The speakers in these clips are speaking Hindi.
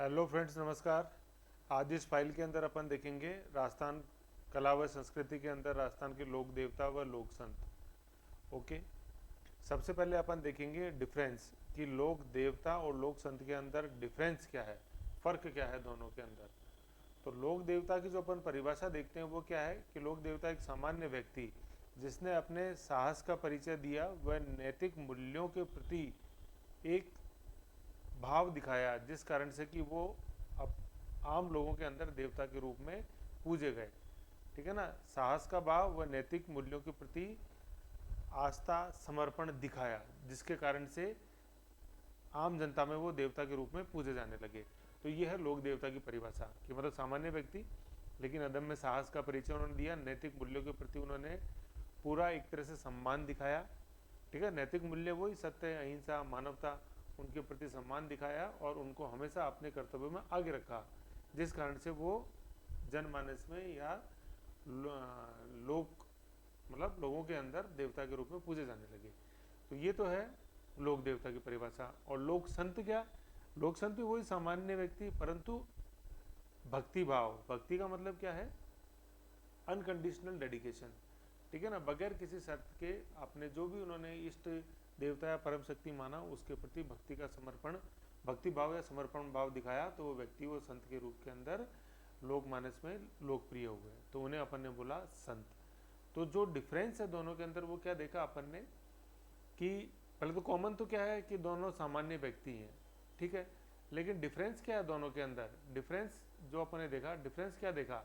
हेलो फ्रेंड्स, नमस्कार। आज इस फाइल के अंदर अपन देखेंगे राजस्थान कला व संस्कृति के अंदर राजस्थान के लोक देवता व लोक संत। ओके। सबसे पहले अपन देखेंगे डिफरेंस कि लोक देवता और लोक संत के अंदर डिफरेंस क्या है, फर्क क्या है दोनों के अंदर। तो लोक देवता की जो अपन परिभाषा देखते हैं वो क्या है कि लोक देवता एक सामान्य व्यक्ति जिसने अपने साहस का परिचय दिया व नैतिक मूल्यों के प्रति एक भाव दिखाया, जिस कारण से कि वो अब आम लोगों के अंदर देवता के रूप में पूजे गए। ठीक है ना। साहस का भाव व नैतिक मूल्यों के प्रति आस्था समर्पण दिखाया, जिसके कारण से आम जनता में वो देवता के रूप में पूजे जाने लगे। तो ये है लोक देवता की परिभाषा कि मतलब सामान्य व्यक्ति लेकिन अदम्य साहस का परिचय उन्होंने दिया, नैतिक मूल्यों के प्रति उन्होंने पूरा एक तरह से सम्मान दिखाया। ठीक है। नैतिक मूल्य वही सत्य, अहिंसा, मानवता, उनके प्रति सम्मान दिखाया और उनको हमेशा अपने कर्तव्यों में आगे रखा, जिस कारण से वो जनमानस में या लोक मतलब लोगों के अंदर देवता के रूप में पूजे जाने लगे। तो ये तो है लोक देवता की परिभाषा। और लोक संत क्या? लोक संत भी वही सामान्य व्यक्ति, परंतु भक्ति भाव। भक्ति का मतलब क्या है? Unconditional dedication. ठीक है ना। बगैर किसी शर्त के आपने जो भी उन्होंने इष्ट देवता या परम शक्ति माना उसके प्रति भक्ति का समर्पण, भक्ति भाव या समर्पण भाव दिखाया, तो वो व्यक्ति वो संत के रूप के अंदर लोकमानस में लोकप्रिय हुए, तो उन्हें अपन ने बोला संत। तो जो डिफरेंस है दोनों के अंदर वो क्या देखा अपन ने कि पहले तो कॉमन तो क्या है कि दोनों सामान्य व्यक्ति हैं। ठीक है। लेकिन डिफरेंस क्या है दोनों के अंदर? डिफरेंस जो अपन ने देखा, डिफरेंस क्या देखा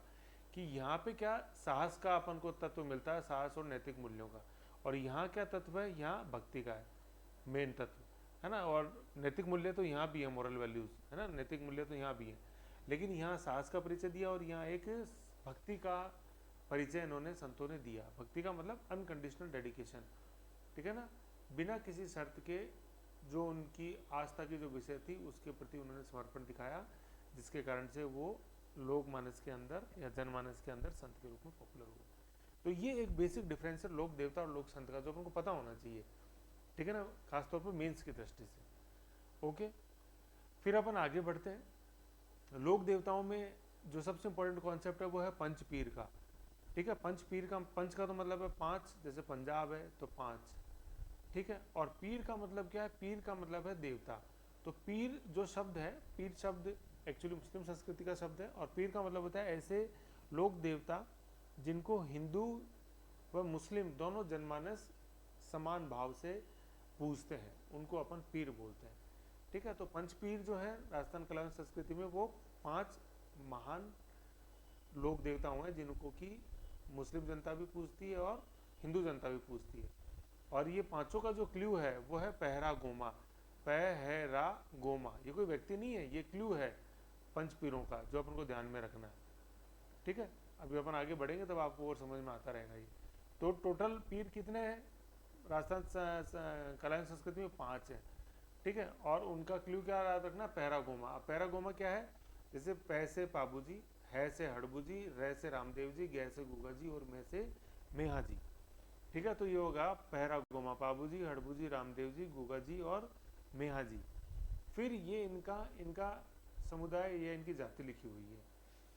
कि यहाँ पे क्या साहस का अपन को तत्व मिलता है, साहस और नैतिक मूल्यों का। और यहाँ क्या तत्व है? यहाँ भक्ति का है मेन तत्व, है ना। और नैतिक मूल्य तो यहाँ भी है, मॉरल वैल्यूज, है ना, नैतिक मूल्य तो यहाँ भी है। लेकिन यहाँ साहस का परिचय दिया और यहाँ एक भक्ति का परिचय इन्होंने संतों ने दिया। भक्ति का मतलब अनकंडीशनल डेडिकेशन। ठीक है ना। बिना किसी शर्त के जो उनकी आस्था की जो विषय थी उसके प्रति उन्होंने समर्पण दिखाया, जिसके कारण से वो लोकमानस के अंदर या जनमानस के अंदर संत के रूप में पॉपुलर हुए। तो ये एक बेसिक डिफरेंस है लोक देवता और लोक संत का, जो अपन को पता होना चाहिए। ठीक है ना, खासतौर पर मेंस की दृष्टि से। ओके। फिर अपन आगे बढ़ते हैं। लोक देवताओं में जो सबसे इंपॉर्टेंट कॉन्सेप्ट है वो है पंच पीर का। ठीक है। पंच पीर का, पंच का तो मतलब है पांच, जैसे पंजाब है तो पांच। ठीक है। और पीर का मतलब क्या है? पीर का मतलब है देवता। तो पीर जो शब्द है, पीर शब्द एक्चुअली मुस्लिम संस्कृति का शब्द है, और पीर का मतलब होता है ऐसे लोक देवता जिनको हिंदू व मुस्लिम दोनों जनमानस समान भाव से पूजते हैं, उनको अपन पीर बोलते हैं। ठीक है। तो पंच पीर जो है राजस्थान कला संस्कृति में वो पांच महान लोक देवताओं हैं जिनको कि मुस्लिम जनता भी पूजती है और हिंदू जनता भी पूजती है। और ये पांचों का जो क्ल्यू है वो है पहरा गोमा। पहरा गोमा, ये कोई व्यक्ति नहीं है, ये क्ल्यू है पंच पीरों का, जो अपन को ध्यान में रखना है। ठीक है। अभी अपन आगे बढ़ेंगे तब आपको और समझ में आता रहेगा ये। तो टोटल पीर कितने हैं राजस्थान कला एवं संस्कृति में? पांच है। ठीक है। और उनका क्ल्यू क्या याद रखना? पहरा गोमा। अब पहरा गोमा क्या है? जैसे पै से पाबू जी, है से हड़बू जी, रे से रामदेव जी, गै से गुगा जी और मैं से मेहा जी। ठीक है। तो ये होगा पहरा गोमा, पाबू जी, हड़बू जी, रामदेव जी, गुगा जी और मेहा जी। फिर ये इनका इनका समुदाय, ये इनकी जाति लिखी हुई है।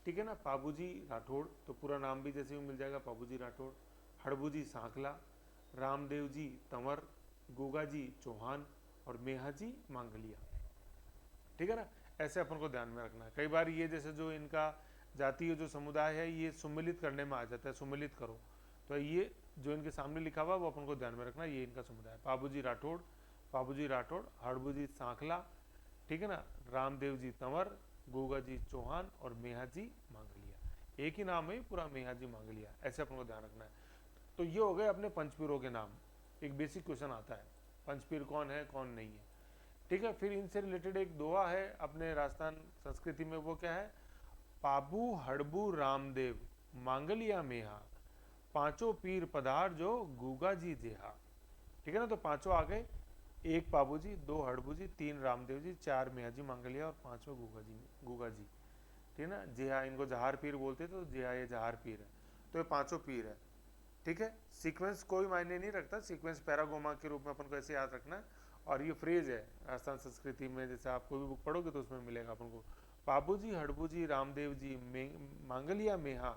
ठीक है ना। पाबू जी राठौड़, तो पूरा नाम भी जैसे ही मिल जाएगा, पाबू जी राठौड़। हड़बू जी सांकला, रामदेव जी तंवर, गुगा जी चौहान और मेहा जी मांगलिया। ठीक है ना। ऐसे अपन को ध्यान में रखना है। कई बार ये जैसे जो इनका जातीय जो समुदाय है ये सुमिलित करने में आ जाता है, सुमिलित करो, तो ये जो इनके सामने लिखा हुआ वो अपन को ध्यान में रखना, ये इनका समुदाय। पाबूजी राठौड़, पाबूजी राठौड़, हड़बूजी सांखला, ठीक है ना, रामदेव जी तंवर, गोगा जी चौहान और मेहा जी मांगलिया। एक ही नाम है पूरा, मेहा जी मांगलिया। ऐसे अपन को ध्यान रखना है। तो ये हो गए अपने पंचपीरों के नाम। एक बेसिक क्वेश्चन आता है, पंचपीर कौन है कौन नहीं है। ठीक है। फिर इनसे रिलेटेड एक दोहा है अपने राजस्थान संस्कृति में, वो क्या है? पाबू हड़बू रामदेव मांगलिया मेहा, पांचों पीर पधार जो गुगा जी जेहा। ठीक है ना। तो पांचों आ गए, एक पाबू जी, दो हड़बू जी, तीन रामदेव जी, चार मेहा जी मांगलिया और पांचवा गुगा जी। ठीक है ना। जेहा, इनको जहार पीर बोलते, तो जेहा ये जहार पीर है। तो ये पांचों पीर है। ठीक है। सीक्वेंस कोई मायने नहीं रखता, सीक्वेंस पैरागोमा के रूप में अपन को ऐसे याद रखना है। और ये फ्रेज है राजस्थान संस्कृति में, जैसे आप कोई भी बुक पढ़ोगे तो उसमें मिलेगा अपन को, पाबूजी, हड़बूजी, रामदेव जी, मांगलिया, मेहा,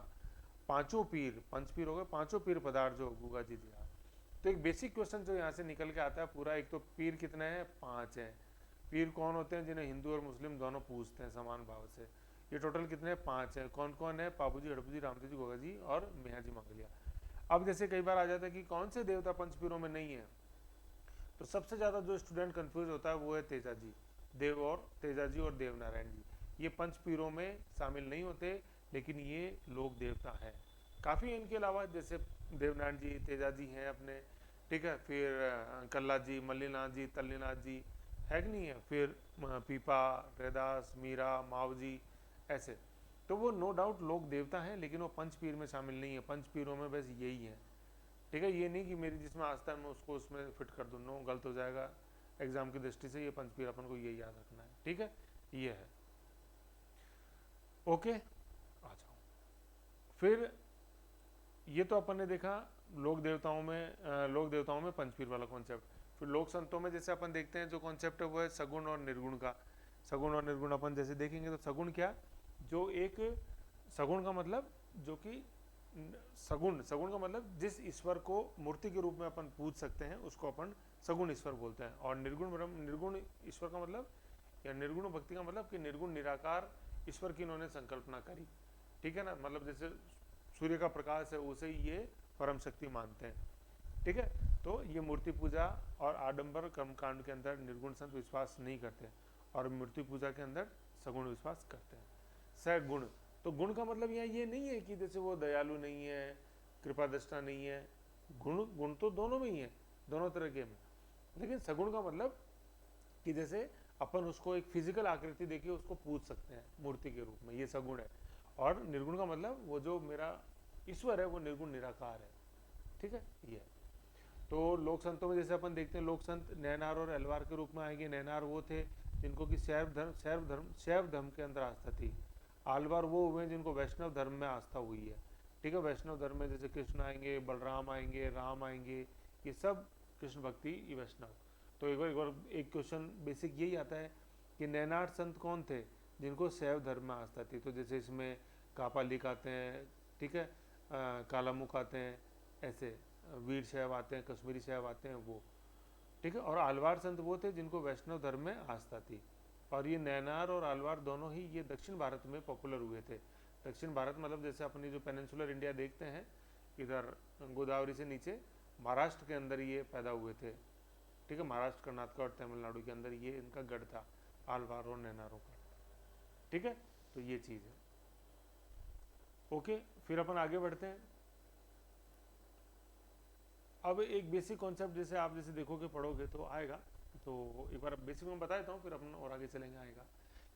पांचों पीर, पंच पीर हो गए, पांचों पीर पदार्थ जो गुगा जी दिया। तो एक बेसिक क्वेश्चन जो यहाँ से निकल के आता है पूरा, एक तो पीर कितने हैं, 5 हैं। पीर कौन होते हैं, जिन्हें हिंदू और मुस्लिम दोनों पूजते हैं समान भाव से। ये टोटल कितने हैं, 5 हैं। कौन कौन है, पाबूजी, हड़बूजी, रामदेव जी, गोगा जी और मेहा जी मांगलिया। अब जैसे कई बार आ जाता है कि कौन से देवता पंचपीरों में नहीं है, तो सबसे ज्यादा जो स्टूडेंट कंफ्यूज होता है वो है तेजा जी, देव और तेजा जी और देवनारायण जी। ये पंचपीरों में शामिल नहीं होते, लेकिन ये लोक देवता है। काफी इनके अलावा जैसे देवनारायण जी, तेजा जी हैं अपने, ठीक है। फिर कल्ला जी, मल्लीनाथ जी, तल्लीनाथ जी है कि नहीं है। फिर पीपा, रैदास, मीरा, माव जी, ऐसे। तो वो नो डाउट लोक देवता हैं, लेकिन वो पंचपीर में शामिल नहीं है। पंचपीरों में बस यही है, ठीक है। ये नहीं कि मेरी जिसमें आस्था है मैं उसको उसमें फिट कर दूँ, नो, गलत हो जाएगा एग्जाम की दृष्टि से। ये पंचपीर अपन को ये याद रखना है, ठीक है। ये है, ओके, आ जाओ। फिर ये तो अपन ने देखा लोक देवताओं में पंचपीर वाला कॉन्सेप्ट। फिर लोक संतों में जैसे अपन देखते हैं जो कॉन्सेप्ट है वो है सगुण और निर्गुण का। सगुण और निर्गुण अपन जैसे देखेंगे तो सगुण क्या, जो एक सगुण का मतलब जो कि सगुण, सगुण का मतलब जिस ईश्वर को मूर्ति के रूप में अपन पूज सकते हैं उसको अपन सगुण ईश्वर बोलते हैं। और निर्गुण ब्रह्म, निर्गुण ईश्वर का मतलब या निर्गुण भक्ति का मतलब कि निर्गुण निराकार ईश्वर की इन्होंने संकल्पना करी, ठीक है ना। मतलब जैसे सूर्य का प्रकाश है उसे ये परम शक्ति मानते हैं, ठीक है। तो ये मूर्ति पूजा और आडंबर कर्मकांड के अंदर निर्गुण संत विश्वास नहीं करते, और मूर्ति पूजा के अंदर सगुण विश्वास करते हैं। सगुण, तो गुण का मतलब यहाँ ये नहीं है कि जैसे वो दयालु नहीं है, कृपा दृष्टा नहीं है। गुण, गुण तो दोनों में ही है, दोनों तरह के में। लेकिन सगुण का मतलब कि जैसे अपन उसको एक फिजिकल आकृति देके उसको पूज सकते हैं मूर्ति के रूप में, ये सगुण है। और निर्गुण का मतलब वो जो मेरा ईश्वर है वो निर्गुण निराकार है, ठीक है। ये तो लोक संतों में जैसे अपन देखते हैं लोक संत नैनार और अलवार के रूप में आएंगे। नैनार वो थे जिनको कि शैव धर्म के अंदर आस्था थी। आलवार वो हुए जिनको वैष्णव धर्म में आस्था हुई है, ठीक है। वैष्णव धर्म में जैसे कृष्ण आएंगे, बलराम आएंगे, राम आएंगे, ये सब कृष्ण भक्ति ये वैष्णव। तो एक क्वेश्चन बेसिक यही आता है कि नैनार संत कौन थे, जिनको शैव धर्म में आस्था थी। तो जैसे इसमें कापालिक आते हैं, ठीक है, कालामुख आते हैं, ऐसे वीर शैव आते हैं, कश्मीरी शैव आते हैं वो, ठीक है। और आलवार संत वो थे जिनको वैष्णव धर्म में आस्था थी। और ये नैनार और आलवार दोनों ही ये दक्षिण भारत में पॉपुलर हुए थे। दक्षिण भारत मतलब जैसे अपनी जो पेनिनसुलर इंडिया देखते हैं, इधर गोदावरी से नीचे महाराष्ट्र के अंदर ये पैदा हुए थे, ठीक है। महाराष्ट्र, कर्नाटक और तमिलनाडु के अंदर ये इनका गढ़ था आलवार और नैनारों का, ठीक है। तो ये चीज़ है, ओके। फिर अपन आगे बढ़ते हैं। अब एक बेसिक कॉन्सेप्ट जैसे आप जैसे देखोगे पढ़ोगे तो आएगा, तो एक बार बेसिक में बता देता हूँ फिर अपन और आगे चलेंगे। आएगा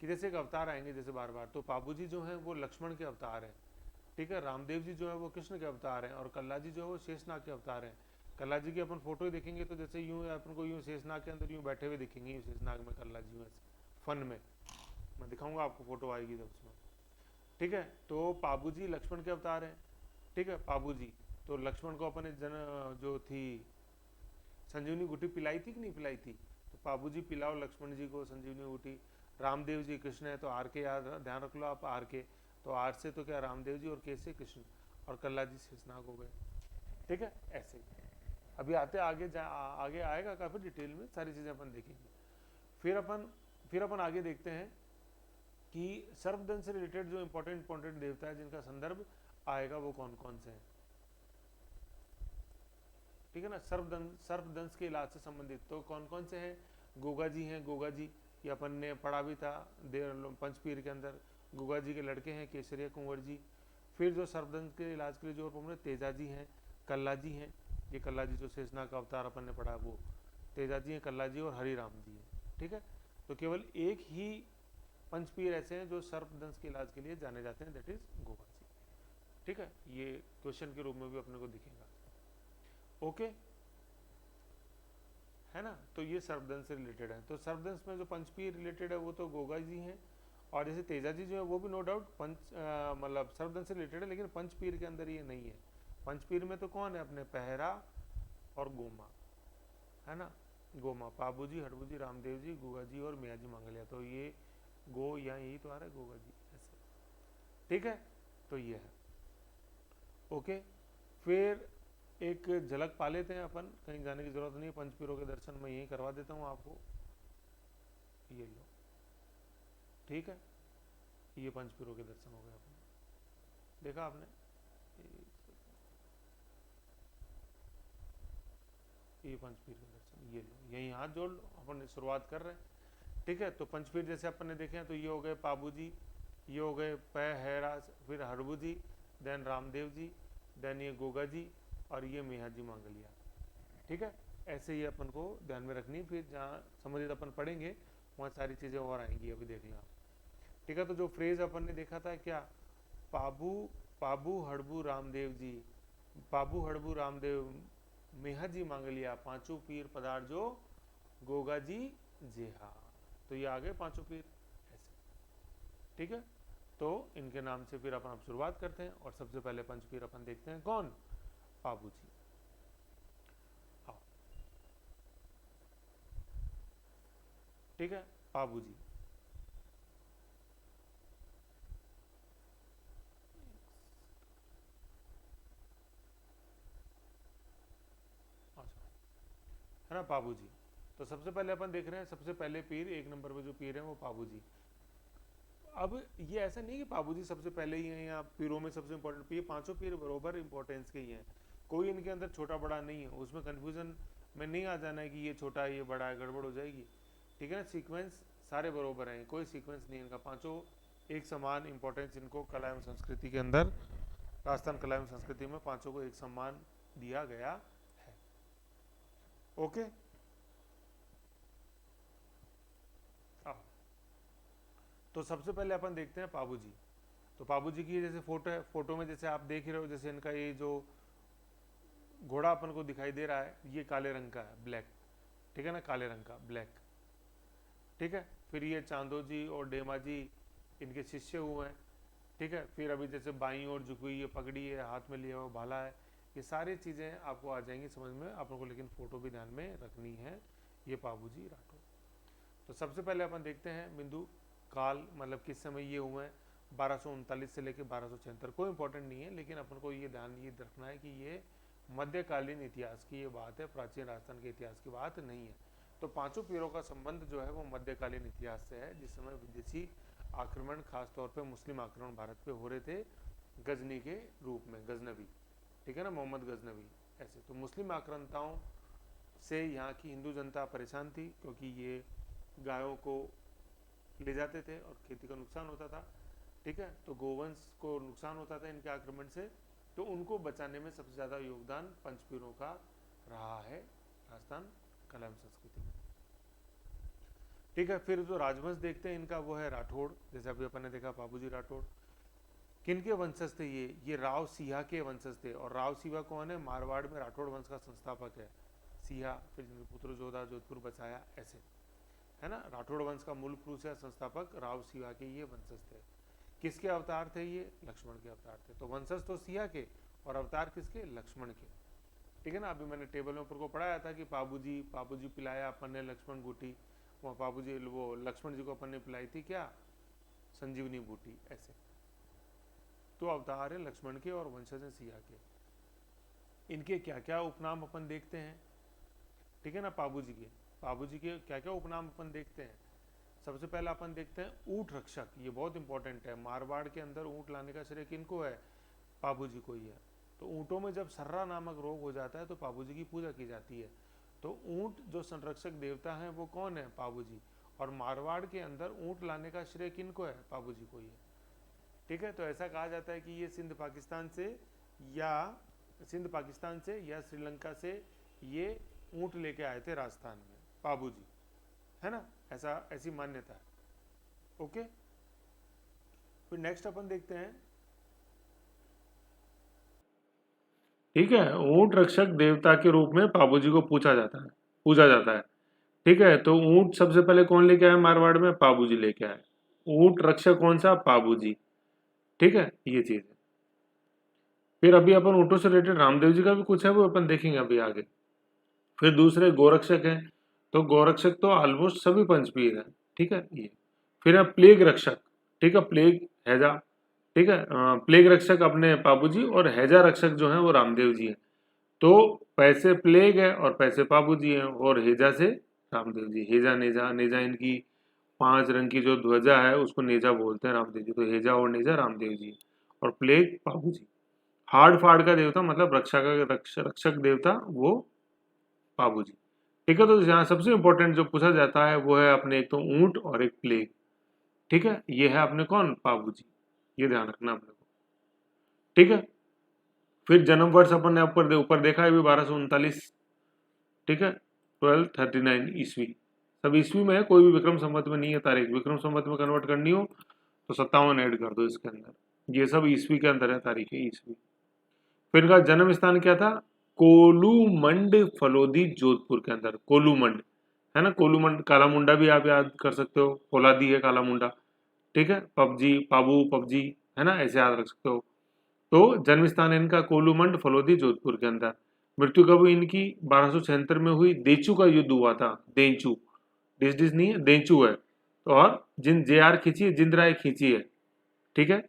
कि जैसे एक अवतार आएंगे जैसे बार बार, तो पाबूजी जो हैं वो लक्ष्मण के अवतार हैं, ठीक है। रामदेव जी जो है वो कृष्ण के अवतार हैं, और कल्ला जी जो है वो शेषनाग के अवतार हैं। कल्ला जी की अपन फोटो ही देखेंगे तो जैसे यूं अपन को यूं शेषनाग के अंदर यूं बैठे हुए दिखेंगे, यूं शेषनाग में कल्ला जी वैसे फन में। मैं दिखाऊंगा आपको, फोटो आएगी जब उसमें, ठीक है। तो पाबूजी लक्ष्मण के अवतार हैं, ठीक है। पाबूजी तो लक्ष्मण को अपने जन जो थी संजीवनी बूटी पिलाई थी कि नहीं पिलाई थी, तो पाबूजी पिलाओ लक्ष्मण जी को संजीवनी बूटी। रामदेव जी कृष्ण है तो आर के याद ध्यान रख लो आप, आर के, तो आर से तो क्या रामदेव जी और के से कृष्ण, और कल्ला जी शेषनाग हो गए, ठीक है। ऐसे ही अभी आते आगे आगे आएगा काफी डिटेल में सारी चीजें अपन देखेंगे। फिर अपन आगे देखते हैं कि सर्पदंश से रिलेटेड जो इंपॉर्टेंट देवता है जिनका संदर्भ आएगा वो कौन कौन से हैं, ठीक है ना। सर्पदंश के इलाज से संबंधित तो कौन कौन से हैं, गोगा जी हैं। गोगा जी ये अपन ने पढ़ा भी था पंचपीर के अंदर। गोगा जी के लड़के हैं केसरिया कुंवर जी। फिर जो सर्पदंश के इलाज के लिए जो अपन तेजा जी हैं, कल्ला जी हैं। ये कल्ला जी जो शेषनाग का अवतार अपन ने पढ़ा वो तेजा जी हैं, कल्ला जी और हरिराम जी हैं, ठीक है। तो केवल एक ही पंचपीर ऐसे हैं जो सर्पदंश के इलाज के लिए जाने जाते हैं, दैट इज गोगा जी, ठीक है। ये क्वेश्चन के रूप में भी अपने को दिखेगा, ओके, है ना। तो ये सर्पदंश से रिलेटेड है। तो सर्पदंश में जो पंचपीर रिलेटेड है वो तो गोगा जी हैं, और जैसे तेजा जी जो है वो भी नो डाउट मतलब सर्पदंश से रिलेटेड है, लेकिन पंचपीर के अंदर ये नहीं है। पंचपीर में तो कौन है अपने पहरा और गोमा, है ना। गोमा, पाबूजी, हड़बूजी, रामदेव जी, गोगा जी और मियाँ जी मांगलिया। तो ये गो, यहाँ यही तो आ रहा है गोगा जी ऐसे, ठीक है। तो ये है, ओके। फिर एक झलक पा लेते हैं अपन, कहीं जाने की जरूरत नहीं है, पंचपीरों के दर्शन मैं यहीं करवा देता हूँ आपको, ये लो, ठीक है। ये पंचपीरों के दर्शन हो गए अपने, देखा आपने, ये पंचपीर के दर्शन, ये लो, यहीं हाथ जोड़ लो, अपन शुरुआत कर रहे हैं, ठीक है। तो पंचपीर जैसे अपन ने देखे हैं, तो ये हो गए पाबू जी, ये हो गए पै हैराज, फिर हरबू जी, देन रामदेव जी, देन ये गोगा जी, और ये मेहा जी मांगलिया, ठीक है। ऐसे ही अपन को ध्यान में रखनी, फिर जहाँ समझित अपन पढ़ेंगे वहाँ सारी चीज़ें और आएंगी, अभी देख लें आप, ठीक है। तो जो फ्रेज अपन ने देखा था क्या, पाबू पाबू हड़बू रामदेव जी, पाबू हड़बू रामदेव, मेहा जी मांगलिया, पांचों पीर पधार जो गोगा जी जेहा, तो ये आ गए पांचों पीर ऐसे, ठीक है। तो इनके नाम से फिर अपन अब शुरुआत करते हैं, और सबसे पहले पंचपीर अपन देखते हैं कौन, पाबू जी, आओ, ठीक है। पाबू जी, अच्छा, है ना, पाबू जी। तो सबसे पहले अपन देख रहे हैं, सबसे पहले पीर, एक नंबर पे जो पीर है वो पाबू जी। अब ये ऐसा नहीं कि पाबू जी सबसे पहले ही हैं, या पीरों में सबसे इंपॉर्टेंट पीर, पांचों पीर बरोबर इंपॉर्टेंस के ही हैं, कोई इनके अंदर छोटा बड़ा नहीं है, उसमें कंफ्यूजन में नहीं आ जाना है कि ये छोटा है ये बड़ा है, गड़बड़ हो जाएगी, ठीक है ना। सीक्वेंस सारे बरोबर हैं, कोई सीक्वेंस नहीं इनका, पांचों एक समान इंपॉर्टेंस इनको कला एवं संस्कृति के अंदर, राजस्थान कला एवं संस्कृति में पांचों को एक सम्मान दिया गया है, ओके। तो सबसे पहले अपन देखते हैं पाबू जी। तो पाबू जी की जैसे फोटो है, फोटो में जैसे आप देख रहे हो, जैसे इनका ये जो घोड़ा अपन को दिखाई दे रहा है, ये काले रंग का है, ब्लैक, ठीक है ना, काले रंग का ब्लैक, ठीक है। फिर ये चांदो जी और डेमा जी इनके शिष्य हुए हैं, ठीक है। फिर अभी जैसे बाई और झुकी हुई ये पगड़ी है, हाथ में लिया हुआ भाला है, ये सारी चीज़ें आपको आ जाएंगी समझ में, अपन को लेकिन फोटो भी ध्यान में रखनी है। ये पाबू जी राठौर। तो सबसे पहले अपन देखते हैं बिंदु काल, मतलब किस समय ये हुए हैं, 1239 से लेकर 1276, कोई इंपॉर्टेंट नहीं है, लेकिन अपन को ये ध्यान ये रखना है कि ये मध्यकालीन इतिहास की ये बात है, प्राचीन राजस्थान के इतिहास की बात नहीं है। तो पांचों पीरों का संबंध जो है वो मध्यकालीन इतिहास से है, जिस समय विदेशी आक्रमण, खासतौर पे मुस्लिम आक्रमण भारत पे हो रहे थे, गजनी के रूप में, गजनवी, ठीक है ना, मोहम्मद गजनवी ऐसे। तो मुस्लिम आक्रांताओं से यहाँ की हिंदू जनता परेशान थी, क्योंकि ये गायों को ले जाते थे और खेती का नुकसान होता था, ठीक है। तो गोवंश को नुकसान होता था इनके आक्रमण से, तो उनको बचाने में सबसे ज़्यादा योगदान पंचपीरों का रहा है राजस्थान कला एवं संस्कृति में, ठीक है। फिर जो राजवंश देखते हैं इनका, वो है राठौड़, जैसे अभी अपन ने देखा पाबू जी राठौड़। किनके वंशज थे ये राव सिहा के वंशज थे, और राव सिहा कौन है, मारवाड़ में राठौड़ वंश का संस्थापक है, सिहा, फिर जिनके पुत्र जोधा जोधपुर बचाया ऐसे, है ना। राठौड़ वंश का मूल पुरुष या संस्थापक राव सिहा के ये वंशज थे। किसके अवतार थे ये, लक्ष्मण के अवतार थे। तो वंशज तो सिहा के, और अवतार किसके, लक्ष्मण के, ठीक है ना। अभी मैंने टेबल में ऊपर को पढ़ाया था कि पाबू जी पिलाया अपन ने लक्ष्मण बूटी, वहाँ पाबू जी वो लक्ष्मण जी को अपन ने पिलाई थी क्या, संजीवनी बूटी ऐसे। तो अवतार है लक्ष्मण के और वंशज है सिया के। इनके क्या क्या उपनाम अपन देखते हैं, ठीक है ना। पाबू जी के क्या क्या उपनाम अपन देखते हैं। सबसे पहला अपन देखते हैं ऊंट रक्षक, ये बहुत इंपॉर्टेंट है। मारवाड़ के अंदर ऊंट लाने का श्रेय किनको है, पाबू जी को ही है। तो ऊंटों में जब सर्रा नामक रोग हो जाता है तो पाबू जी की पूजा की जाती है। तो ऊंट जो संरक्षक देवता है वो कौन है, पाबू जी। और मारवाड़ के अंदर ऊंट लाने का श्रेय किनको है, पाबू जी को ही है, ठीक है। तो ऐसा कहा जाता है कि ये सिंध पाकिस्तान से या श्रीलंका से ये ऊंट लेके आए थे राजस्थान में, पाबू जी, है ना, ऐसी मान्यता है, ओके। फिर नेक्स्ट अपन देखते हैं, ठीक है। ऊंट रक्षक देवता के रूप में पाबू जी को पूजा जाता है, ठीक है। तो ऊंट सबसे पहले कौन लेके आया मारवाड़ में, पाबू जी लेके आए। ऊंट रक्षक कौन सा, पाबू जी, ठीक है, ये चीज है। फिर अभी अपन ऊंटों से रिलेटेड रामदेव जी का भी कुछ है, वो अपन देखेंगे अभी आगे। फिर दूसरे गोरक्षक हैं, तो गोरक्षक तो ऑलमोस्ट सभी पंचपीर हैं, ठीक है ये। फिर है प्लेग रक्षक, ठीक है, प्लेग हैजा, ठीक है, प्लेग रक्षक अपने बाबूजी और हैजा रक्षक जो है वो रामदेव जी है। तो पैसे प्लेग है और पैसे बाबूजी हैं और हेजा से रामदेव जी। हेजा नेजा, नेजा इनकी 5 रंग की जो ध्वजा है उसको नेजा बोलते हैं रामदेव जी। तो हेजा और नेजा रामदेव जी और प्लेग बाबूजी। हाड़ फाड़ का देवता मतलब रक्षा का रक्षक देवता वो बाबूजी। ठीक है, तो यहाँ सबसे इंपॉर्टेंट जो पूछा जाता है वो है अपने एक तो ऊंट और एक प्लेग। ठीक है, ये है अपने कौन, बाबूजी। ये ध्यान रखना अपने को। ठीक है, फिर जन्म वर्ष अपन ने ऊपर देखा है भी 1239। ठीक है, 1239 ईस्वी। सब ईस्वी में है, कोई भी विक्रम संवत में नहीं है तारीख। विक्रम संवत में कन्वर्ट करनी हो तो 57 ऐड कर दो इसके अंदर। ये सब ईस्वी के अंदर है तारीख है, ईस्वी। फिर इनका जन्म स्थान क्या था, कोलूमंड फलोदी जोधपुर के अंदर। कोलूमंड है ना, कोलूमंड। काला मुंडा भी आप याद कर सकते हो, फौलादी है काला मुंडा। ठीक है, पबजी पाबू पबजी है ना, ऐसे याद रख सकते हो। तो जन्म स्थान है इनका कोलूमंड फलोदी जोधपुर के अंदर। मृत्यु कब हुई इनकी, 1276 में हुई। देचू का युद्ध हुआ था, देचू, डिस डिस नहीं है, देचू है। तो और जिन जे आर खींची है, जिंद राय खींची है। ठीक है,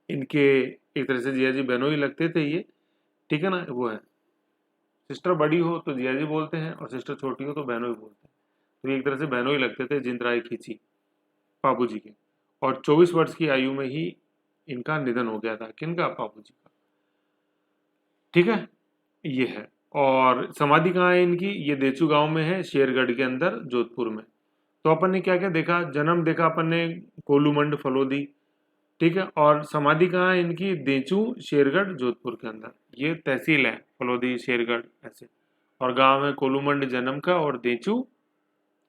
इनके एक तरह से जिया जी बहनों ही लगते थे ये। ठीक है ना, वो है। सिस्टर बड़ी हो तो जिया जी बोलते हैं और सिस्टर छोटी हो तो बहनों ही बोलते हैं। तो ये एक तरह से बहनों ही लगते थे, जिंद राय खींची बाबू जी के। और 24 वर्ष की आयु में ही इनका निधन हो गया था, किनका, बाबू जी का। ठीक है, ये है। और समाधि कहाँ है इनकी, ये देचू गांव में है, शेरगढ़ के अंदर, जोधपुर में। तो अपन ने क्या क्या देखा, जन्म देखा अपन ने कोलूमंड फलोदी। ठीक है, और समाधि कहाँ है इनकी, देचू शेरगढ़ जोधपुर के अंदर। ये तहसील है, फलोदी शेरगढ़ ऐसे। और गांव है कोलूमंड जन्म का और देचू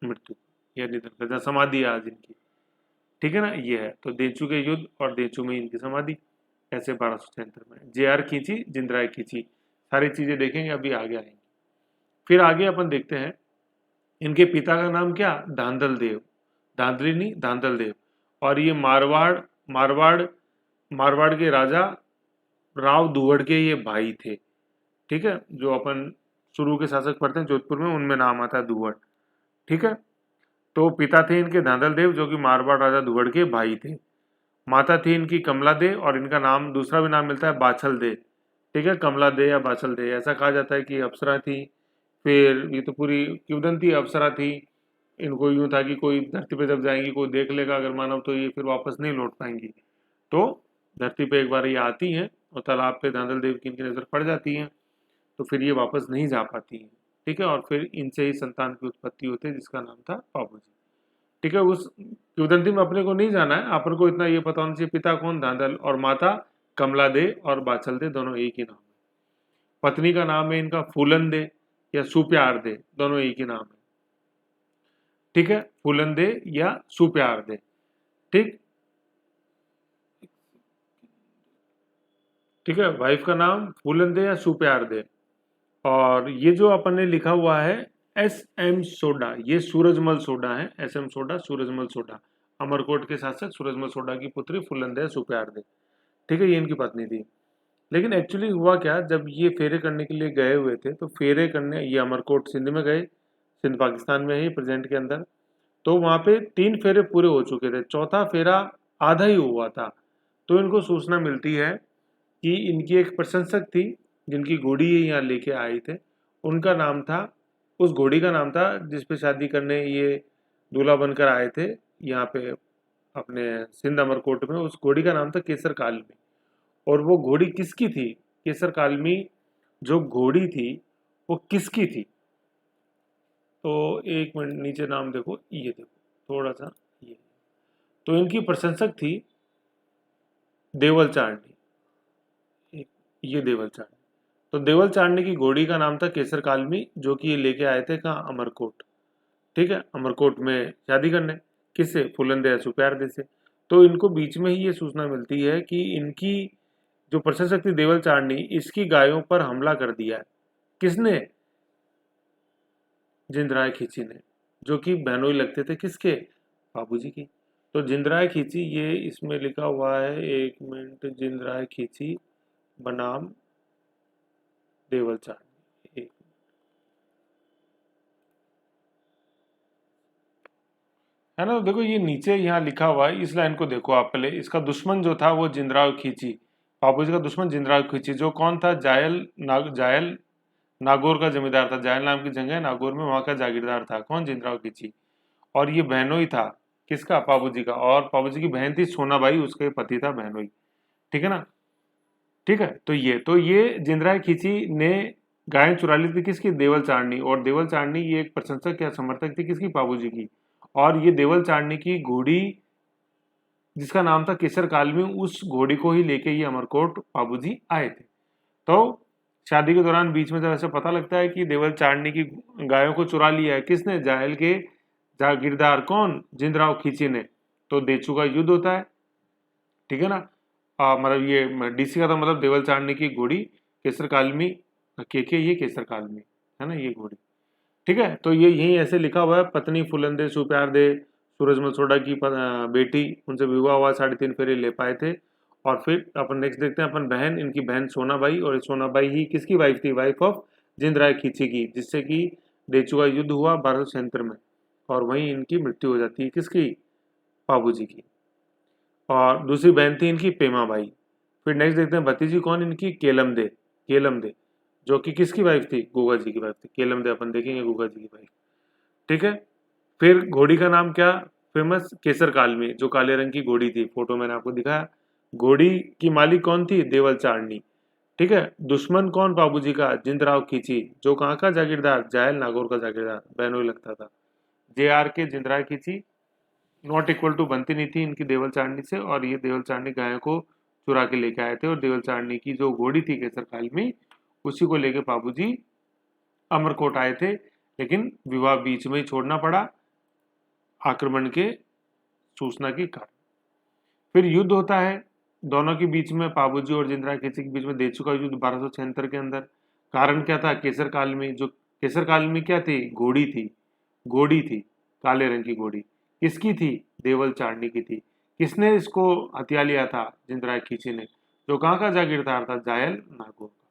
मृत्यु या निधन का, जहाँ समाधि है आज इनकी। ठीक है ना, ये है। तो देचू के युद्ध और देचू में इनकी समाधि, ऐसे 1276 में। जे आर खींची, जिंदराय खींची, सारी चीजें देखेंगे अभी आगे आएंगे। फिर आगे अपन देखते हैं इनके पिता का नाम क्या, धांधल देव। धांधली नहीं, धांधल देव। और ये मारवाड़ मारवाड़ के राजा राव दुहड़ के ये भाई थे। ठीक है, जो अपन शुरू के शासक पढ़ते हैं जोधपुर में, उनमें नाम आता है दुहड़। ठीक है, तो पिता थे इनके धांधल देव जो कि मारवाड़ राजा दुहड़ के भाई थे। माता थी इनकी कमला दे और इनका नाम दूसरा भी नाम मिलता है बाछल दे। ठीक है, कमला दे या बाछल दे। ऐसा कहा जाता है कि अप्सरा थी, फिर ये तो पूरी किंवदंती अप्सरा थी। इनको यूं था कि कोई धरती पे जब जाएंगी कोई देख लेगा अगर मानव तो ये फिर वापस नहीं लौट पाएंगी। तो धरती पे एक बार ये आती हैं और तालाब पे धांधल देव की इनकी नजर पड़ जाती है, तो फिर ये वापस नहीं जा पाती है। ठीक है, और फिर इनसे ही संतान की उत्पत्ति होती है जिसका नाम था बाबूजी। ठीक है, उस किंवदंती में अपने को नहीं जाना है, अपन को इतना ये पता होना चाहिए पिता कौन, धांधल, और माता कमला दे और बाछल दे, दोनों एक ही नाम है। पत्नी का नाम है इनका फूलन दे या सुप्यार दे, दोनों एक ही नाम है। ठीक है, फूलन दे या सुप्यार दे। ठीक, ठीक है, वाइफ का नाम फूलन दे या सुप्यार दे। और ये जो अपन ने लिखा हुआ है एस एम सोडा, ये सूरजमल सोडा है। S M soda, Surajmal soda, Amarkot के शासक सूरजमल सोडा की पुत्री फूलन दे सुप्यार दे। ठीक है, ये इनकी पत्नी थी। लेकिन एक्चुअली हुआ क्या, जब ये फेरे करने के लिए गए हुए थे तो फेरे करने ये अमरकोट सिंध में गए। सिंध पाकिस्तान में है प्रेजेंट के अंदर। तो वहां पे 3 फेरे पूरे हो चुके थे, चौथा फेरा आधा ही हुआ था। तो इनको सूचना मिलती है कि इनकी एक प्रशंसक थी जिनकी घोड़ी ये यहाँ लेके आए थे। उनका नाम था, उस घोड़ी का नाम था जिस पे शादी करने ये दूल्हा बनकर आए थे यहाँ पे अपने सिंध अमरकोट में। उस घोड़ी का नाम था केसर कालमी। और वो घोड़ी किसकी थी, केसर कालमी जो घोड़ी थी वो किसकी थी। तो एक मिनट नीचे नाम देखो, ये देखो थोड़ा सा, ये तो इनकी प्रशंसक थी देवल चांडनी। ये देवल चांडनी, तो देवल चांडनी की घोड़ी का नाम था केसर कालमी, जो कि ये लेके आए थे कहाँ, अमरकोट। ठीक है, अमरकोट में शादी करने, किससे, फुलंदे सुप्यारदे से। तो इनको बीच में ही ये सूचना मिलती है कि इनकी जो प्रशंसक थी देवल चांडनी, इसकी गायों पर हमला कर दिया है। किसने, जिंदराय खींची ने, जो कि बहनोई लगते थे किसके, बाबूजी की। तो जिंदराय खींची, ये इसमें लिखा हुआ है, एक मिनट, जिंदराय खींची बनाम देवल चांडनी। है ना। तो देखो ये नीचे यहाँ लिखा हुआ है, इस लाइन को देखो आप पहले। इसका दुश्मन जो था वो जिंदराव खींची, बाबूजी का दुश्मन जिंदराव खींची, जो कौन था, जायल नागौर का जमींदार था। जायल नाम की जगह है नागौर में, वहां का जागीरदार था कौन, जिंदराव खींची। और ये बहनोई था किसका, बाबूजी का। और बाबूजी की बहन थी सोनाबाई, उसके पति था बहनोई। ठीक है ना। ठीक है, तो ये जिंदराय खींची ने गायें चुरा ली थी किसकी, देवल चारनी। और देवल चारनी ये एक प्रशंसक या समर्थक थी किसकी, बाबूजी की। और ये देवल चारनी की घोड़ी जिसका नाम था केसर कालमी, उस घोड़ी को ही लेके ये अमरकोट बाबूजी आए थे। तो शादी के दौरान बीच में जब ऐसे पता लगता है कि देवल चारनी की गायों को चुरा लिया है किसने, जायल के जागीरदार कौन, जिंदराव खींची ने, तो देचू का युद्ध होता है। ठीक है ना। मतलब ये डीसी का था, मतलब देवल चारनी की घोड़ी केसर कालमी, के ये केसर कालमी, है ना ये घोड़ी। ठीक है, तो ये यही ऐसे लिखा हुआ है, पत्नी फुलंदे सुप्यार दे सूरज मसोड़ा की बेटी, उनसे विवाह हुआ, 3.5 फेरे ले पाए थे। और फिर अपन नेक्स्ट देखते हैं अपन बहन, इनकी बहन सोनाबाई, और सोनाबाई ही किसकी वाइफ थी, वाइफ ऑफ जिंदराय खींची की, जिससे कि डेचू का युद्ध हुआ 1276 में, और वहीं इनकी मृत्यु हो जाती है किसकी, बाबूजी की। और दूसरी बहन थी इनकी पेमा बाई। फिर नेक्स्ट देखते हैं भतीजी कौन इनकी, केलम दे, जो कि किसकी वाइफ थी, गोगा जी की वाइफ थी। केलम दे अपन देखेंगे गोगा जी की वाइफ। ठीक है। फिर घोड़ी का नाम क्या, फेमस केसर कालमी, जो काले रंग की घोड़ी थी, फोटो मैंने आपको दिखाया। घोड़ी की मालिक कौन थी, देवल चारनी। ठीक है। दुश्मन कौन बाबूजी का, जिंदराव खींची, जो कहाँ का जागीरदार, जायल नागौर का जागीरदार, बहनोई लगता था। जे आर के जिंदराव खींची नॉट इक्वल टू बनती नहीं थी इनकी देवल चारनी से, और ये देवल चारनी गायों को चुरा के लेके आए थे। और देवल चारनी की जो घोड़ी थी केसर काल में, उसी को लेके बाबूजी अमरकोट आए थे, लेकिन विवाह बीच में ही छोड़ना पड़ा आक्रमण के सूचना के कारण। फिर युद्ध होता है दोनों के बीच में, बाबूजी और जिंदरा खींची के बीच में, देचू का युद्ध 1276 के अंदर। कारण क्या था, केसर काल में, जो केसर काल में क्या थी, घोड़ी थी काले रंग की घोड़ी, किसकी थी, देवल चारनी की थी। किसने इसको हत्या लिया था, जिंदराय खींची ने, जो कहाँ का जागीरदार था, जायल नागौर का।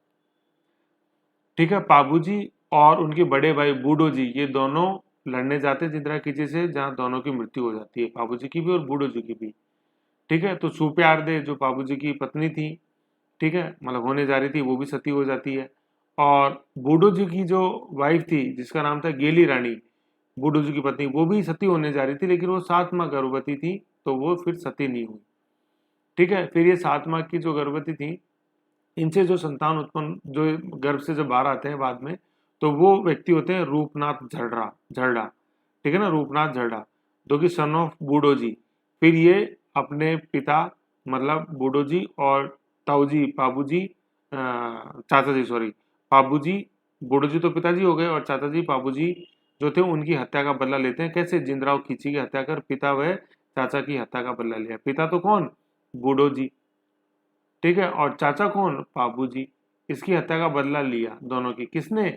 ठीक है। बाबूजी और उनके बड़े भाई बूढ़ो जी, ये दोनों लड़ने जाते हैं जिंदराय खींची से, जहां दोनों की मृत्यु हो जाती है, बाबूजी की भी और बूढ़ो जी की भी। ठीक है। तो सुप्यार दे जो बाबूजी की पत्नी थी, ठीक है, मतलब होने जा रही थी, वो भी सती हो जाती है। और बूढ़ो जी की जो वाइफ थी जिसका नाम था गेली रानी, बूढ़ो जी की पत्नी, वो भी सती होने जा रही थी, लेकिन वो 7 माह गर्भवती थी, तो वो फिर सती नहीं हुई। ठीक है। फिर ये 7 माह की जो गर्भवती थी, इनसे जो संतान उत्पन्न, जो गर्भ से जब बाहर आते हैं बाद में, तो वो व्यक्ति होते हैं रूपनाथ झरडा। ठीक है ना, रूपनाथ झरडा, जो कि सन ऑफ बूढ़ो जी। फिर ये अपने पिता, मतलब बूढ़ो जी और ताऊ जी, बाबू जी, चाचा जी, सॉरी, बाबू जी, बूढ़ो जी तो पिताजी हो गए, और चाचा जी बाबू जी जो थे उनकी हत्या का बदला लेते हैं। कैसे, जिंदराव खींची की हत्या कर पिता व चाचा की हत्या का बदला लिया। पिता तो कौन, बूढ़ो जी, ठीक है, और चाचा कौन, बाबू जी। इसकी हत्या का बदला लिया दोनों की, किसने,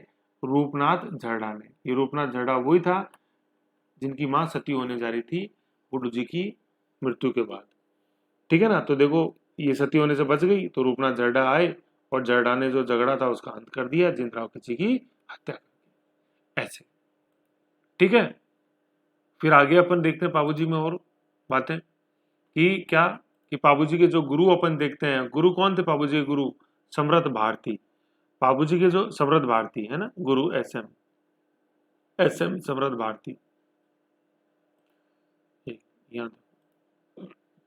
रूपनाथ झरडा ने। ये रूपनाथ झरडा वही था जिनकी मां सती होने जा रही थी बूढ़ो जी की मृत्यु के बाद। ठीक है ना। तो देखो ये सती होने से बच गई, तो रूपनाथ झरडा आए, और झरडा ने जो झगड़ा था उसका अंत कर दिया, जिंदराव खींची की हत्या ऐसे। ठीक है। फिर आगे अपन देखते हैं बाबूजी में और बातें, कि क्या, कि बाबूजी के जो गुरु अपन देखते हैं, गुरु कौन थे बाबूजी के गुरु, समृद्ध भारती। बाबूजी के जो समृद्ध भारती है ना गुरु, एस एम समृद्ध भारती, यहाँ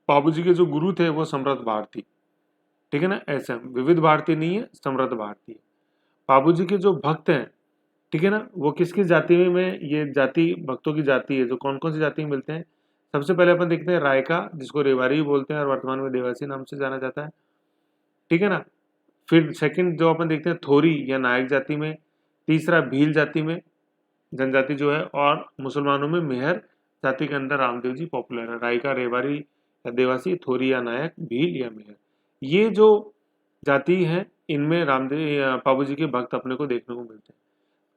बाबूजी के जो गुरु थे वो समृद्ध भारती। ठीक है ना, एस एम, विविध भारती नहीं है, समृद्ध भारती है। बाबूजी के जो भक्त हैं, ठीक है ना, वो किस किस जाति में ये जाति भक्तों की जाति है, जो कौन कौन सी जाति में मिलते हैं। सबसे पहले अपन देखते हैं रायका, जिसको रेवारी भी बोलते हैं और वर्तमान में देवासी नाम से जाना जाता है। ठीक है ना। फिर सेकंड जो अपन देखते हैं थोरी या नायक जाति में। तीसरा भील जाति में, जनजाति जो है, और मुसलमानों में मेहर जाति के अंदर रामदेव जी पॉपुलर है। रायका, रेवारी या देवासी, थोरी या नायक, भील या मेहर, ये जो जाति है, इनमें रामदेव बाबू जी के भक्त अपने को देखने को मिलते हैं।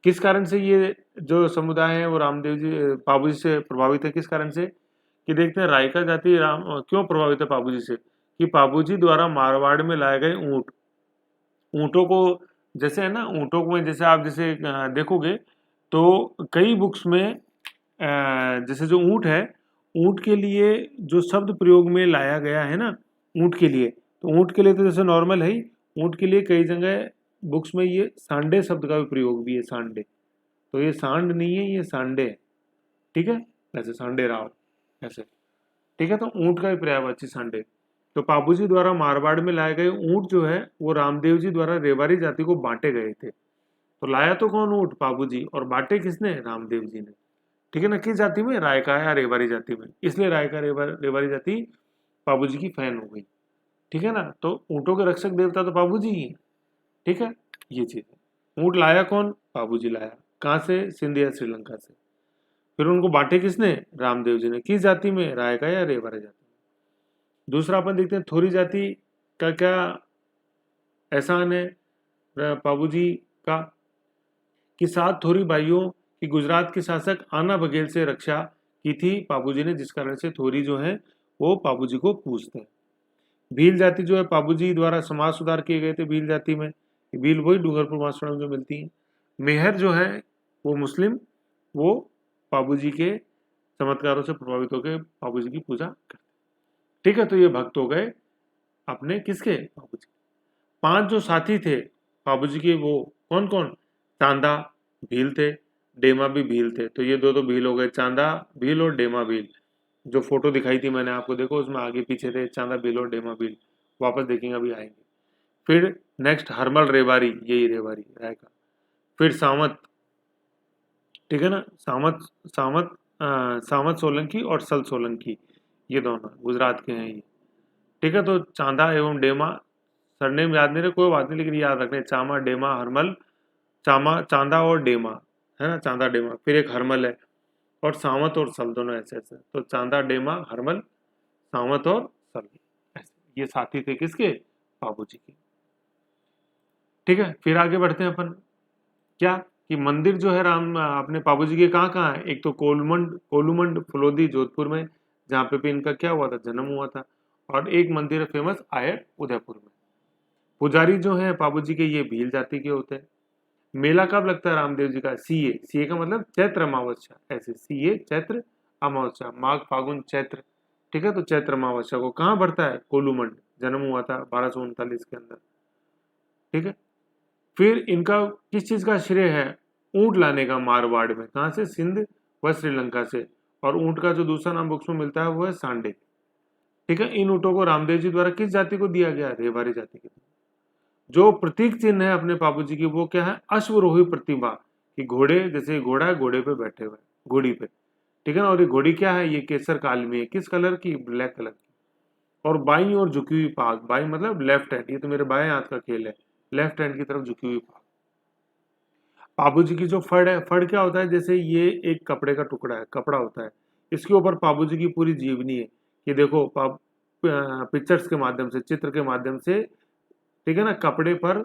किस कारण से ये जो समुदाय है वो रामदेव जी बाबू जी से प्रभावित है, किस कारण से, कि देखते हैं रायका जाति राम क्यों प्रभावित है बाबू जी से, कि बाबू जी द्वारा मारवाड़ में लाए गए ऊँटों को, जैसे है ना, ऊँटों को जैसे आप जैसे देखोगे तो कई बुक्स में जैसे जो ऊँट है ऊंट के लिए जो शब्द प्रयोग में लाया गया है ना, ऊंट के लिए, तो ऊंट के लिए तो जैसे नॉर्मल है ही, ऊंट के लिए कई जगह बुक्स में ये सांडे शब्द का भी प्रयोग भी है, सांडे। तो ये सांड नहीं है, ये सांडे है। ठीक है, ऐसे सांडे राव ऐसे। ठीक है, तो ऊंट का भी पर्यायवाची सांडे। तो पाबूजी द्वारा मारवाड़ में लाए गए ऊंट जो है वो रामदेव जी द्वारा रेवारी जाति को बांटे गए थे। तो लाया तो कौन ऊंट? पाबूजी। और बांटे किसने? रामदेव जी ने। ठीक है ना, किस जाति में? रायका या रेवारी जाति में। इसलिए रायका रेवारी जाति पाबूजी की फैन हो गई। ठीक है ना, तो ऊंटों के रक्षक देवता तो पाबूजी ही है। ठीक है, ये चीज है। ऊंट लाया कौन? पाबूजी लाया। कहाँ से? सिंध या श्रीलंका से। फिर उनको बांटे किसने? रामदेव जी ने। किस जाति में? रायका या रेवारी जाति में। दूसरा अपन देखते हैं थोरी जाति का क्या एहसान है पाबूजी का, कि 7 थोरी भाइयों की गुजरात के शासक आना बघेल से रक्षा की थी पाबूजी ने, जिस कारण से थोरी जो है वो पाबूजी को पूजते हैं। भील जाति जो है पाबूजी द्वारा समाज सुधार किए गए थे भील जाति में। भील वही डूंगरपुर बांसवाड़ा में जो मिलती है। मेहर जो है वो मुस्लिम, वो पाबूजी के चमत्कारों से प्रभावित होकर पाबूजी की पूजा करते। ठीक है, तो ये भक्त हो गए अपने किसके? पाबूजी। 5 जो साथी थे पाबूजी के, वो कौन कौन? चांदा भील थे, डेमा भी भील थे। तो ये दो भील हो गए, चांदा भील और डेमा भील। जो फोटो दिखाई थी मैंने आपको, देखो उसमें आगे पीछे थे चांदा भील और डेमा भील। वापस देखेंगे, अभी आएंगे। फिर नेक्स्ट हरमल रेवारी, यही रेवारी रायका। फिर सावंत। ठीक है ना, सावंत सावंत सावंत सोलंकी और सल सोलंकी, ये दोनों गुजरात के हैं ये। ठीक है, तो चांदा एवं डेमा, सरनेम याद नहीं रहे कोई बात नहीं, लेकिन याद रखने चामा डेमा हरमल। चामा चांदा और डेमा, है ना, चांदा डेमा। फिर एक हरमल है, और सावंत और सल दोनों ऐसे ऐसे। तो चांदा डेमा हरमल सावंत और सल ऐसे, ये साथी थे किसके? बाबूजी के। ठीक है, फिर आगे बढ़ते हैं अपन। क्या कि मंदिर जो है राम अपने बाबूजी के कहाँ कहाँ है? एक तो कोलूमंड फलोदी जोधपुर में, जहाँ पे भी इनका क्या हुआ था? जन्म हुआ था। और एक मंदिर है फेमस आयर उदयपुर में। पुजारी जो है बाबूजी के ये भील जाति के होते हैं। मेला कब लगता है रामदेव जी का? सीए, सीए का मतलब चैत्र अमावस्या, ऐसे सीए चैत्र अमावस्या, माघ फागुन चैत्र। ठीक है, तो चैत्र अमावस्या को कहाँ बढ़ता है? कोलूमंड। जन्म हुआ था 1239 के अंदर। ठीक है, फिर इनका किस चीज का श्रेय है? ऊंट लाने का मारवाड़ में। कहाँ से? सिंध व श्रीलंका से। और ऊंट का जो दूसरा नाम बुक्स में मिलता है वो है सांडे। ठीक है, इन ऊंटों को रामदेव जी द्वारा किस जाति को दिया गया? रेवारी जाति के। जो प्रतीक चिन्ह है अपने बाबूजी की, वो क्या है? अश्वरोही प्रतिमा, कि घोड़े, जैसे घोड़ा है, घोड़े पे बैठे हुए, घोड़ी पे। ठीक है ना, और ये घोड़ी क्या है? ये केसर काल में है। किस कलर की? ब्लैक कलर की। और बाई और झुकी हुई पाग, बाई मतलब लेफ्ट हैंड, ये तो मेरे बाएं हाथ का खेल है, लेफ्ट हैंड की तरफ झुकी हुई पाग। बाबूजी की जो फड़ है, फड़ क्या होता है? जैसे ये एक कपड़े का टुकड़ा है, कपड़ा होता है, इसके ऊपर बाबूजी की पूरी जीवनी है। ये देखो पिक्चर्स के माध्यम से, चित्र के माध्यम से। ठीक है ना, कपड़े पर,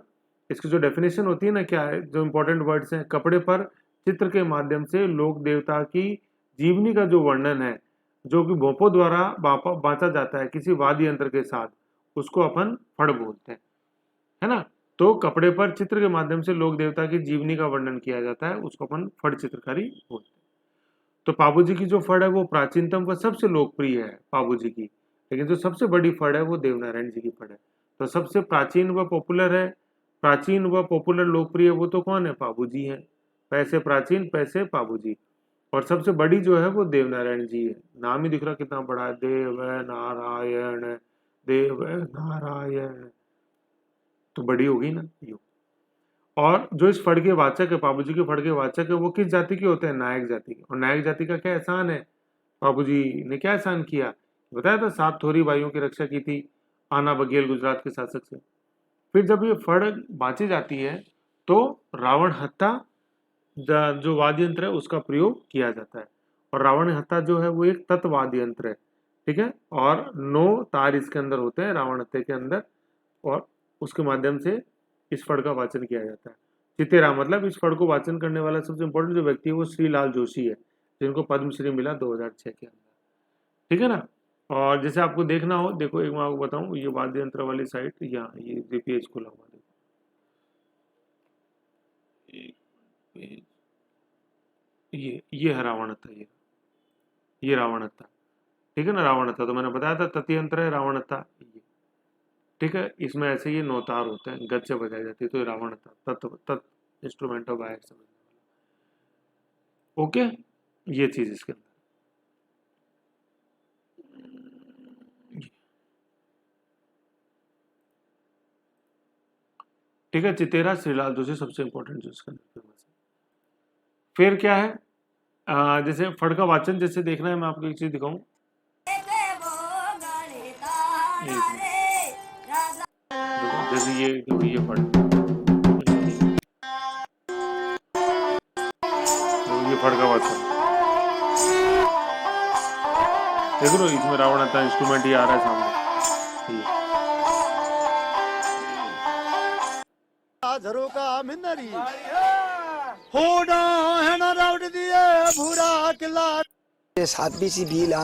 इसकी जो डेफिनेशन होती है ना, क्या है जो इंपॉर्टेंट वर्ड्स हैं? कपड़े पर चित्र के माध्यम से लोक देवता की जीवनी का जो वर्णन है, जो कि भोपों द्वारा बांचा जाता है किसी वाद्य यंत्र के साथ, उसको अपन फड़ बोलते हैं, है ना। तो कपड़े पर चित्र के माध्यम से लोक देवता की जीवनी का वर्णन किया जाता है, उसको अपन फड़ चित्रकारी बोलते हैं। तो पाबूजी की जो फड़ है वो प्राचीनतम व सबसे लोकप्रिय है पाबूजी की, लेकिन जो सबसे बड़ी फड़ है वो देवनारायण जी की फड़ है। तो सबसे प्राचीन व पॉपुलर है, प्राचीन व पॉपुलर लोकप्रिय वो तो कौन है? पाबूजी है। पैसे प्राचीन, पैसे पाबूजी। और सबसे बड़ी जो है वो देवनारायण जी है। नाम ही दिख रहा कितना बड़ा है, देव नारायण, देव नारायण, तो बड़ी होगी ना यो। और जो इस फड़ के वाचक है, बाबूजी के फड़ के वाचक है, वो किस जाति के होते हैं? नायक जाति के। और नायक जाति का क्या एहसान है? बाबूजी ने क्या एहसान किया? बताया था, 7 थोरी भाइयों की रक्षा की थी आना बघेल गुजरात के शासक से। फिर जब ये फड़ बांची जाती है तो रावण हत्ता जो वाद्य यंत्र है उसका प्रयोग किया जाता है। और रावण हत्ता जो है वो एक तत्वाद्य यंत्र है। ठीक है, और 9 तार इसके अंदर होते हैं रावण हत्ते के अंदर, और उसके माध्यम से इस फड़ का वाचन किया जाता है। चितेरा मतलब इस फड़ को वाचन करने वाला सबसे इंपॉर्टेंट जो व्यक्ति है वो श्रीलाल जोशी है, जिनको पद्मश्री मिला 2006 के अंदर। ठीक है ना। और जैसे आपको देखना हो, देखो एक मैं आपको बताऊं, ये वाद्य यंत्र वाली साइट, यहाँ ये पेज खुला हुआ, देखो पेज, ये है रावण हत्था, ये रावण हत्था। ठीक है ना, रावणता तो मैंने बताया था तृतीय यंत्र है रावणता। ठीक है, इसमें ऐसे ये नौतार होते हैं, गज से बजाई जाती है, तो ये रावणता तत्व तत् इंस्ट्रूमेंट ऑफ वायर समझ। ओके, ये चीज इसके अंदर। ठीक है, चितेरा श्रीलाल जोशी सबसे इंपॉर्टेंट जो इसके अंदर फेमस है। फिर क्या है, जैसे फड़ का वाचन जैसे देखना है, मैं आपको एक चीज दिखाऊं। देखो जैसे ये फड़, ये फड़ का वाचन देख लो, इसमें रावण आता इंस्ट्रूमेंट ही आ रहा है सामने। झरोका मिन्नरी होड़ा है ना राउड दिए भूरा किला साथी सी भीला।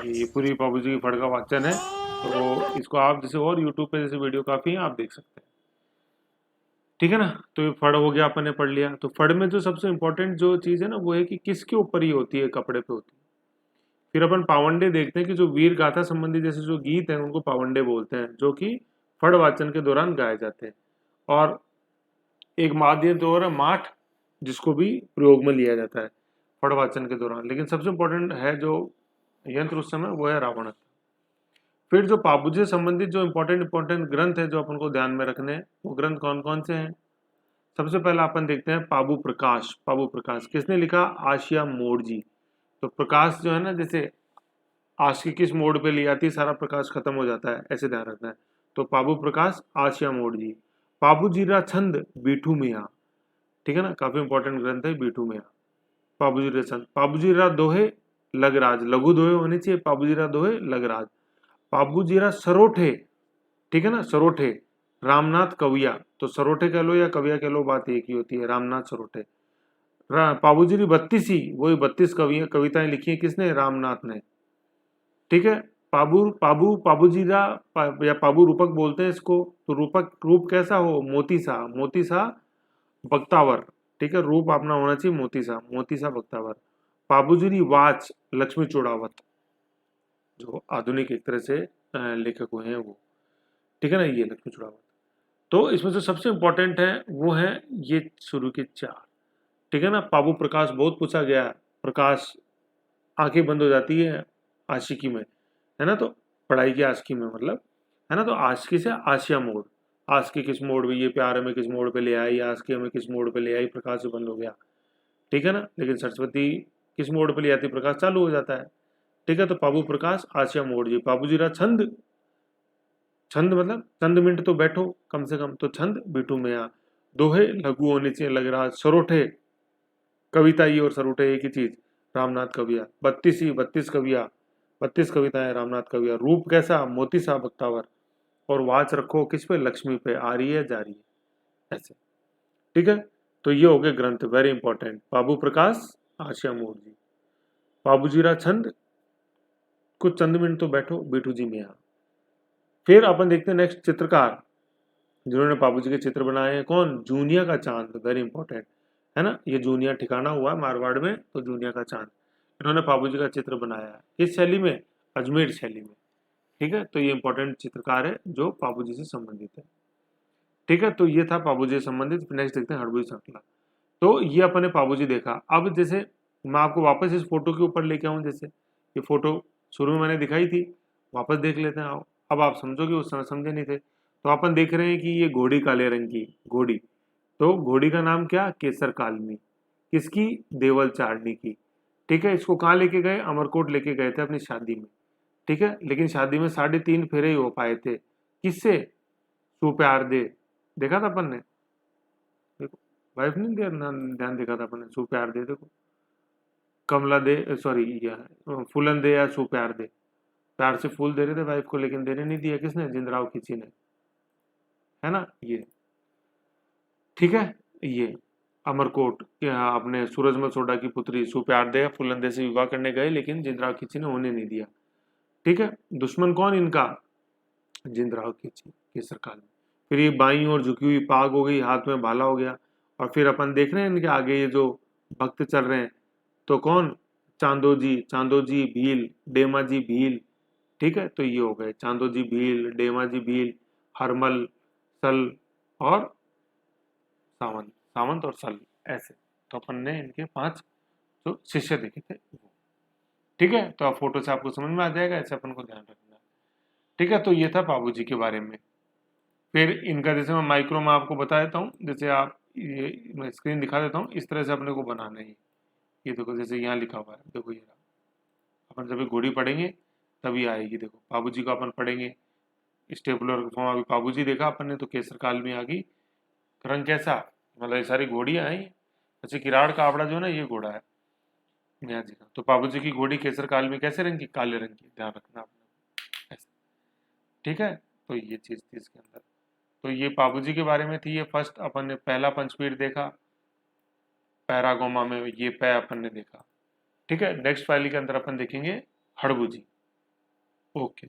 ये पूरी बाबूजी की फड़ का वाचन है, तो इसको आप जैसे और यूट्यूब पे जैसे वीडियो काफी हैं, आप देख सकते हैं। ठीक है ना, तो ये फड़ हो गया, अपन ने पढ़ लिया। तो फड़ में जो सबसे इंपॉर्टेंट जो चीज है ना, वो है कि किसके ऊपर ही होती है, कपड़े पे होती है। फिर अपन पावंडे देखते हैं कि जो वीर गाथा संबंधी जैसे जो गीत हैं उनको पावंडे बोलते हैं, जो कि फड़ वाचन के दौरान गाए जाते हैं। और एक माध्यम तो और है माठ, जिसको भी प्रयोग में लिया जाता है फड़ वाचन के दौरान। लेकिन सबसे इंपॉर्टेंट है जो यंत्र उस समय, वो है रावण। फिर जो पाबूजी से संबंधित जो इंपॉर्टेंट ग्रंथ है जो अपन को ध्यान में रखने हैं, वो ग्रंथ कौन कौन से हैं। सबसे पहला अपन देखते हैं पाबू प्रकाश। पाबू प्रकाश किसने लिखा, आशिया मोड़ जी। तो प्रकाश जो है ना, जैसे आज की किस मोड़ पे ली आती है, सारा प्रकाश खत्म हो जाता है, ऐसे ध्यान रखना है। तो पाबू प्रकाश आशिया मोड़ जी। पाबू जीरा छंद बीठू मिया, ठीक है ना, काफी इंपॉर्टेंट ग्रंथ है बीठू मिया। पाबू जीरा छंद, पाबू जीरा दोहे लगराज, लघु दोहे होने चाहिए, पाबू जीरा दोहे लगराज। पाबू जीरा सरोठे, ठीक है ना, सरोठे रामनाथ कविया। तो सरोठे कह लो या कविया कह लो, बात एक ही होती है, रामनाथ सरोठे। पाबूजी 32 वही 32 कविताएं लिखी है, किसने, रामनाथ ने। ठीक है, पाबूजीरा या पाबू रूपक बोलते हैं इसको। तो रूपक रूप कैसा हो, मोती सा, मोती सा बख्तावर। ठीक है, रूप अपना होना चाहिए मोती सा बख्तावर। पाबूजी वाच लक्ष्मी चौड़ावत, जो आधुनिक एक तरह से लेखक हुए हैं वो। ठीक है ना, ये लक्ष्मी चौड़ावत। तो इसमें जो सबसे इंपॉर्टेंट है वो है ये शुरू के चार। ठीक है ना, पाबू प्रकाश बहुत पूछा गया। प्रकाश, आंखें बंद हो जाती है आशिकी में, है ना, तो पढ़ाई की आशिकी में मतलब, है ना। तो आशिकी से आशिया मोड़, आशिकी किस मोड़ पे, ये प्यार हमें किस मोड़ पे ले आई, आशिकी हमें किस मोड़ पे ले आई, प्रकाश से बंद हो गया। ठीक है ना, लेकिन सरस्वती किस मोड़ पे ले आती, प्रकाश चालू हो जाता है। ठीक है, तो पाबू प्रकाश आशिया मोड़ जी। पाबू जीरा छंद, छंद मतलब चंद मिनट तो बैठो कम से कम, तो छंद बीटू में आ। दोहे लघु होने चाहिए, लग रहा। सरोठे कविता ही और सरोठे एक ही चीज, रामनाथ कविया। 32 कविया, 32 कविताएं रामनाथ कविया। रूप कैसा, मोती सा बख्तावर। और वाच रखो किस पे, लक्ष्मी पे, आ रही है जा रही है, ऐसे। ठीक है, तो ये हो गए ग्रंथ, वेरी इंपॉर्टेंट। बाबू प्रकाश आशिया मोड़ जी, बाबूजीरा छंद, कुछ चंद मिनट तो बैठो बीटू जी मियाँ। फिर अपन देखते हैं नेक्स्ट चित्रकार जिन्होंने बाबूजी के चित्र बनाए हैं, कौन, जूनिया का चांद, वेरी इंपॉर्टेंट, है ना। ये जूनिया ठिकाना हुआ है मारवाड़ में, तो जूनिया का चांद, इन्होंने बाबूजी का चित्र बनाया है, किस शैली में, अजमेर शैली में। ठीक है, तो ये इंपॉर्टेंट चित्रकार है जो बाबूजी से संबंधित है। ठीक है, तो ये था बाबूजी से संबंधित। नेक्स्ट देखते हैं हड़बुई श्रृंखला। तो ये अपन ने बाबूजी देखा। अब जैसे मैं आपको वापस इस फोटो के ऊपर लेके आऊं, जैसे ये फोटो शुरू में मैंने दिखाई थी, वापस देख लेते हैं। आओ, अब आप समझोगे, उस समय समझे नहीं थे। तो अपन देख रहे हैं कि ये घोड़ी काले रंग की घोड़ी, तो घोड़ी का नाम क्या, केसर कालनी, किसकी, देवल चारनी की। ठीक है, इसको कहाँ लेके गए, अमरकोट लेके गए थे अपनी शादी में। ठीक है, लेकिन शादी में 3.5 फेरे ही हो पाए थे, किससे, सुप्यार दे, देखा था अपन ने, देखो वाइफ नहीं दिया ध्यान, देखा था अपन ने, सुप्यार दे, देखो कमला दे, सॉरी फूलन दे या सुप्यार दे। प्यार से फूल दे रहे थे वाइफ को, लेकिन देने नहीं दिया, किसने, जिंदराव खिची ने, है ना ये। ठीक है, ये अमरकोट अपने सूरजमल सोडा की पुत्री सुप्यारदे या फुलंदे से विवाह करने गए, लेकिन जिंदराव खिची ने होने नहीं दिया। ठीक है, दुश्मन कौन इनका, जिंदराव खिची केसर काल में। फिर ये बाई और झुकी हुई पाग हो गई, हाथ में भाला हो गया। और फिर अपन देख रहे हैं इनके आगे ये जो भक्त चल रहे हैं, तो कौन, चांदोजी, चांदोजी भील, डेमाजी भील, ठीक है। तो ये हो गए चांदोजी भील, डेमाजी भील, हरमल, सल और सावंत, सावंत और सल, ऐसे। तो अपन ने इनके 5 जो शिष्य देखे थे वो, ठीक है। तो अब फोटो से आपको समझ में आ जाएगा, ऐसे अपन को ध्यान रखना है, ठीक है। तो ये था बाबूजी के बारे में। फिर इनका जैसे मैं माइक्रो में आपको बता देता हूँ, जैसे आप ये मैं स्क्रीन दिखा देता हूँ, इस तरह से अपने को बनाना है। ये देखो जैसे यहाँ लिखा हुआ है, देखो ये रहा। अपन जब घोड़ी पढ़ेंगे तभी आएगी, देखो बाबूजी को अपन पढ़ेंगे स्टेपुलर फॉर्म। अभी बाबूजी देखा अपन ने तो केसर काल में आ गई, रंग कैसा, मतलब ये सारी घोड़ियां आई। अच्छा किराड़ का आपड़ा जो है ना, ये घोड़ा है यहाँ जी। तो बाबूजी की घोड़ी केसर काल में कैसे रंग की, काले रंग की, ध्यान रखना आपने, ऐसे, ठीक है। तो ये चीज थी इसके अंदर। तो ये बाबूजी के बारे में थी। ये फर्स्ट अपन ने पहला पंचपीठ देखा पैरागोमा में, ये पै अपन ने देखा, ठीक है। नेक्स्ट फाइल के अंदर अपन देखेंगे हड़बू जी। ओके।